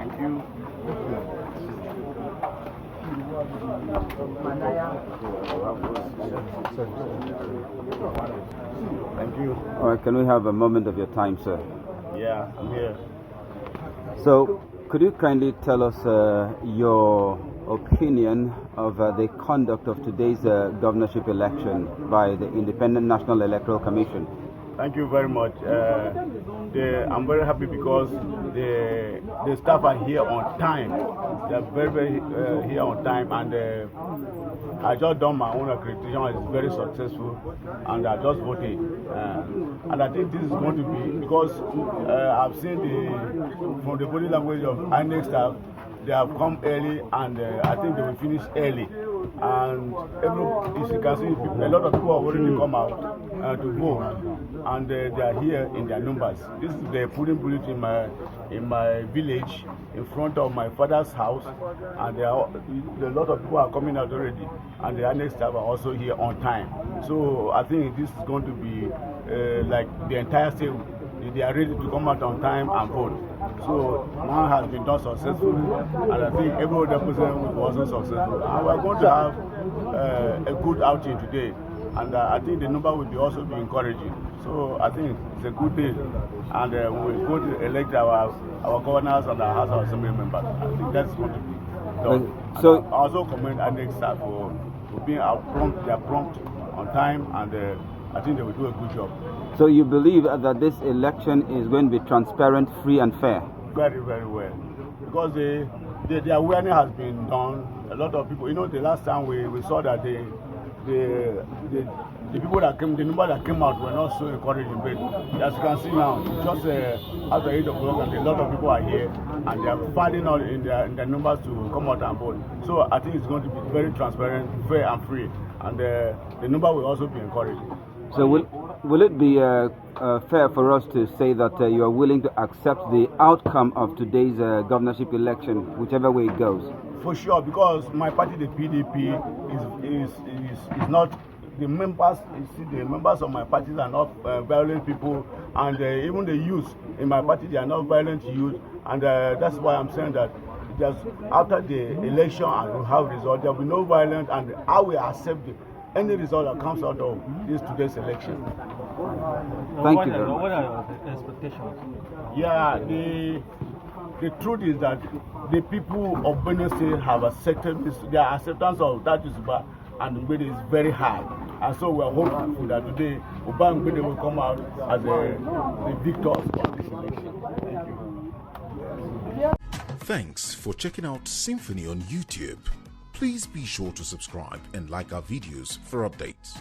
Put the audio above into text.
Thank you. Thank you. All right, can we have a moment of your time, sir? Yeah, I'm here. So, could you kindly tell us your opinion of the conduct of today's governorship election by the Independent National Electoral Commission? Thank you very much. I'm very happy because the staff are here on time. They are very here on time, and I just done my own accreditation. It's very successful, and I just voted. And I think this is going to be because I've seen from the body language of INEC staff. They have come early, and I think they will finish early. And as you can see, a lot of people have already come out to vote, and they are here in their numbers. This is the polling booth in my village, in front of my father's house, and a lot of people are coming out already, and the next staff are also here on time. So I think this is going to be like the entire state. They are ready to come out on time and vote. So one has been done successfully, and I think every other person was also successful. And we are going to have a good outing today, and I think the number will also be encouraging. So I think it's a good day, and we're going to elect our governors and our House of Assembly members. I think that's going to be done. So I also commend our next staff for being prompt. They are prompt on time, and I think they will do a good job. So you believe that this election is going to be transparent, free and fair? Very, very well. Because the awareness has been done. A lot of people, the last time we saw that the people that came, the number that came out were not so encouraging. But as you can see now, just after 8 o'clock, and a lot of people are here, and they are fighting out in their numbers to come out and vote. So I think it's going to be very transparent, fair and free, and the number will also be encouraging. So will it be fair for us to say that you are willing to accept the outcome of today's governorship election, whichever way it goes? For sure, because my party, the PDP, is not the members. You see, the members of my party are not violent people, and even the youth in my party, they are not violent youth, and that's why I'm saying that just after the election and we have result, there will be no violence, and I will accept any result that comes out of today's election. Thank you. What are your expectations? Yeah, the truth is that the people of Benue State have accepted this. Their acceptance of TitusUba and Guber is very high, and so we are hopeful that today Uba and Guber will come out as the victors of this election. Thank you. Thanks for checking out SYMFONI on YouTube. Please be sure to subscribe and like our videos for updates.